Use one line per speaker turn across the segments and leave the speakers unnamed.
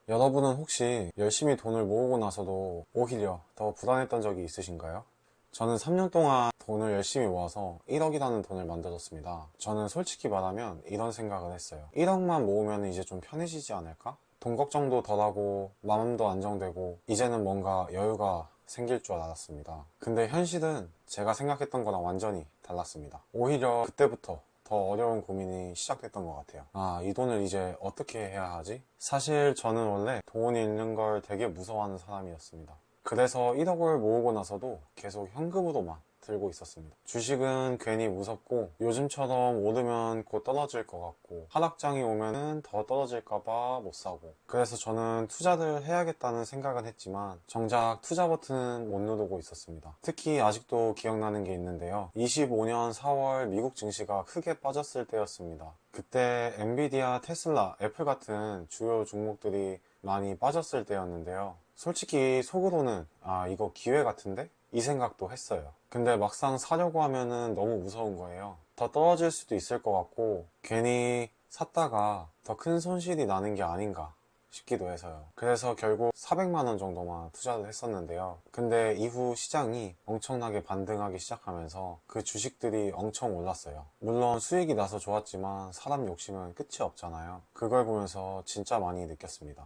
여러분은 혹시 열심히 돈을 모으고 나서도 오히려 더 불안했던 적이 있으신가요? 저는 3년 동안 돈을 열심히 모아서 1억이라는 돈을 만들었습니다. 저는 솔직히 말하면 이런 생각을 했어요. 1억만 모으면 이제 좀 편해지지 않을까? 돈 걱정도 덜하고 마음도 안정되고 이제는 뭔가 여유가 생길 줄 알았습니다. 근데 현실은 제가 생각했던 거랑 완전히 달랐습니다. 오히려 그때부터 더 어려운 고민이 시작됐던 것 같아요. 이 돈을 이제 어떻게 해야 하지? 사실 저는 원래 돈 잃는 걸 되게 무서워하는 사람이었습니다. 그래서 1억을 모으고 나서도 계속 현금으로만 들고 있었습니다. 주식은 괜히 무섭고 요즘처럼 오르면 곧 떨어질 것 같고 하락장이 오면은 더 떨어질까봐 못 사고, 그래서 저는 투자를 해야겠다는 생각은 했지만 정작 투자 버튼은 못 누르고 있었습니다. 특히 아직도 기억나는 게 있는데요. 25년 4월 미국 증시가 크게 빠졌을 때였습니다. 그때 엔비디아, 테슬라, 애플 같은 주요 종목들이 많이 빠졌을 때였는데요. 솔직히 속으로는 이거 기회 같은데? 이 생각도 했어요. 근데 막상 사려고 하면은 너무 무서운 거예요. 더 떨어질 수도 있을 것 같고 괜히 샀다가 더 큰 손실이 나는 게 아닌가 싶기도 해서요. 그래서 결국 400만 원 정도만 투자를 했었는데요. 근데 이후 시장이 엄청나게 반등하기 시작하면서 그 주식들이 엄청 올랐어요. 물론 수익이 나서 좋았지만 사람 욕심은 끝이 없잖아요. 그걸 보면서 진짜 많이 느꼈습니다.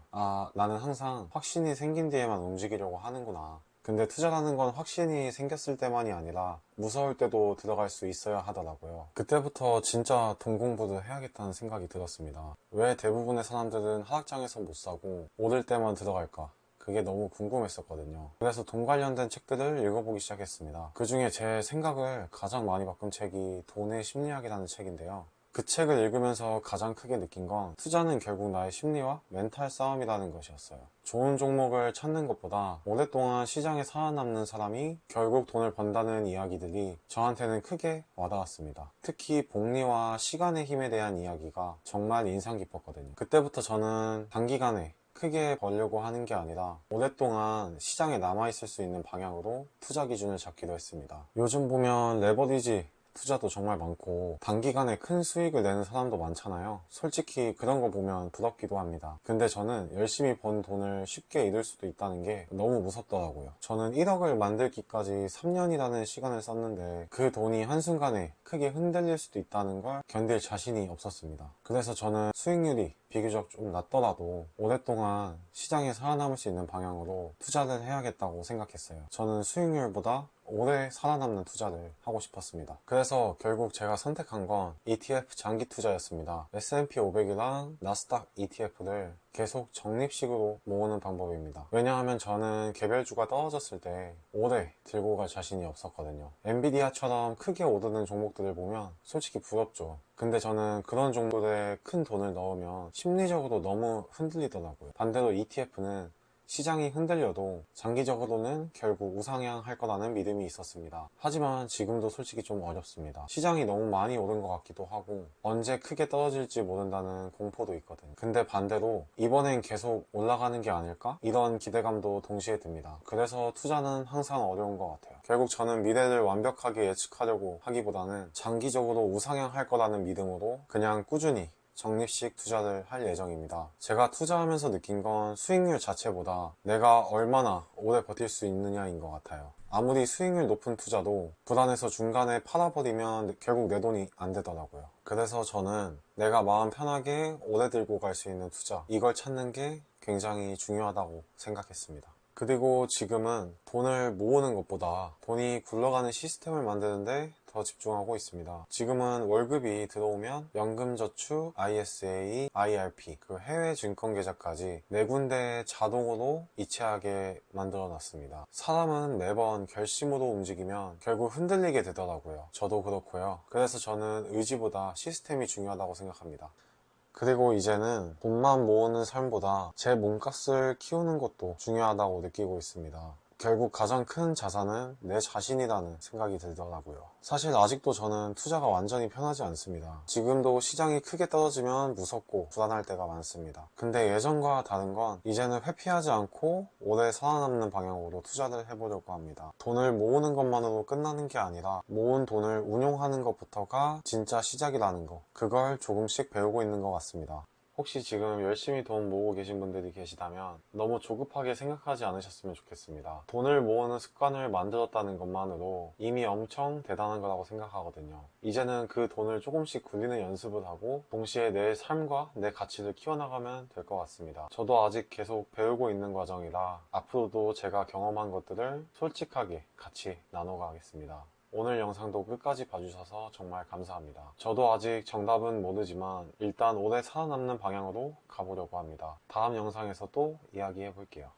나는 항상 확신이 생긴 뒤에만 움직이려고 하는구나. 근데 투자라는 건 확신이 생겼을 때만이 아니라 무서울 때도 들어갈 수 있어야 하더라고요. 그때부터 진짜 돈 공부를 해야겠다는 생각이 들었습니다. 왜 대부분의 사람들은 하락장에서 못 사고 오를 때만 들어갈까? 그게 너무 궁금했었거든요. 그래서 돈 관련된 책들을 읽어보기 시작했습니다. 그 중에 제 생각을 가장 많이 바꾼 책이 돈의 심리학이라는 책인데요. 그 책을 읽으면서 가장 크게 느낀 건 투자는 결국 나의 심리와 멘탈 싸움이라는 것이었어요. 좋은 종목을 찾는 것보다 오랫동안 시장에 살아남는 사람이 결국 돈을 번다는 이야기들이 저한테는 크게 와닿았습니다. 특히 복리와 시간의 힘에 대한 이야기가 정말 인상 깊었거든요. 그때부터 저는 단기간에 크게 벌려고 하는 게 아니라 오랫동안 시장에 남아있을 수 있는 방향으로 투자 기준을 잡기로 했습니다. 요즘 보면 레버리지 투자도 정말 많고 단기간에 큰 수익을 내는 사람도 많잖아요. 솔직히 그런 거 보면 부럽기도 합니다. 근데 저는 열심히 번 돈을 쉽게 잃을 수도 있다는 게 너무 무섭더라고요. 저는 1억을 만들기까지 3년이라는 시간을 썼는데 그 돈이 한순간에 크게 흔들릴 수도 있다는 걸 견딜 자신이 없었습니다. 그래서 저는 수익률이 비교적 좀 낮더라도 오랫동안 시장에 살아남을 수 있는 방향으로 투자를 해야겠다고 생각했어요. 저는 수익률보다 오래 살아남는 투자를 하고 싶었습니다. 그래서 결국 제가 선택한 건 ETF 장기 투자였습니다. S&P 500이랑 나스닥 ETF를 계속 적립식으로 모으는 방법입니다. 왜냐하면 저는 개별주가 떨어졌을 때 오래 들고 갈 자신이 없었거든요. 엔비디아처럼 크게 오르는 종목들을 보면 솔직히 부럽죠. 근데 저는 그런 종목에 큰 돈을 넣으면 심리적으로 너무 흔들리더라고요. 반대로 ETF는 시장이 흔들려도 장기적으로는 결국 우상향할 거라는 믿음이 있었습니다. 하지만 지금도 솔직히 좀 어렵습니다. 시장이 너무 많이 오른 것 같기도 하고 언제 크게 떨어질지 모른다는 공포도 있거든요. 근데 반대로 이번엔 계속 올라가는 게 아닐까? 이런 기대감도 동시에 듭니다. 그래서 투자는 항상 어려운 것 같아요. 결국 저는 미래를 완벽하게 예측하려고 하기보다는 장기적으로 우상향할 거라는 믿음으로 그냥 꾸준히 적립식 투자를 할 예정입니다. 제가 투자하면서 느낀 건 수익률 자체보다 내가 얼마나 오래 버틸 수 있느냐인 것 같아요. 아무리 수익률 높은 투자도 불안해서 중간에 팔아버리면 결국 내 돈이 안 되더라고요. 그래서 저는 내가 마음 편하게 오래 들고 갈 수 있는 투자, 이걸 찾는 게 굉장히 중요하다고 생각했습니다. 그리고 지금은 돈을 모으는 것보다 돈이 굴러가는 시스템을 만드는데 더 집중하고 있습니다. 지금은 월급이 들어오면 연금저축, ISA, IRP, 그 해외 증권 계좌까지 네 군데 자동으로 이체하게 만들어 놨습니다. 사람은 매번 결심으로 움직이면 결국 흔들리게 되더라고요. 저도 그렇고요. 그래서 저는 의지보다 시스템이 중요하다고 생각합니다. 그리고 이제는 돈만 모으는 삶보다 제 몸값을 키우는 것도 중요하다고 느끼고 있습니다. 결국 가장 큰 자산은 내 자신이라는 생각이 들더라고요. 사실 아직도 저는 투자가 완전히 편하지 않습니다. 지금도 시장이 크게 떨어지면 무섭고 불안할 때가 많습니다. 근데 예전과 다른 건 이제는 회피하지 않고 오래 살아남는 방향으로 투자를 해보려고 합니다. 돈을 모으는 것만으로 끝나는 게 아니라 모은 돈을 운용하는 것부터가 진짜 시작이라는 거, 그걸 조금씩 배우고 있는 것 같습니다. 혹시 지금 열심히 돈 모으고 계신 분들이 계시다면 너무 조급하게 생각하지 않으셨으면 좋겠습니다. 돈을 모으는 습관을 만들었다는 것만으로 이미 엄청 대단한 거라고 생각하거든요. 이제는 그 돈을 조금씩 굴리는 연습을 하고 동시에 내 삶과 내 가치를 키워나가면 될 것 같습니다. 저도 아직 계속 배우고 있는 과정이라 앞으로도 제가 경험한 것들을 솔직하게 같이 나눠가겠습니다. 오늘 영상도 끝까지 봐주셔서 정말 감사합니다. 저도 아직 정답은 모르지만 일단 오래 살아남는 방향으로 가보려고 합니다. 다음 영상에서 또 이야기해 볼게요.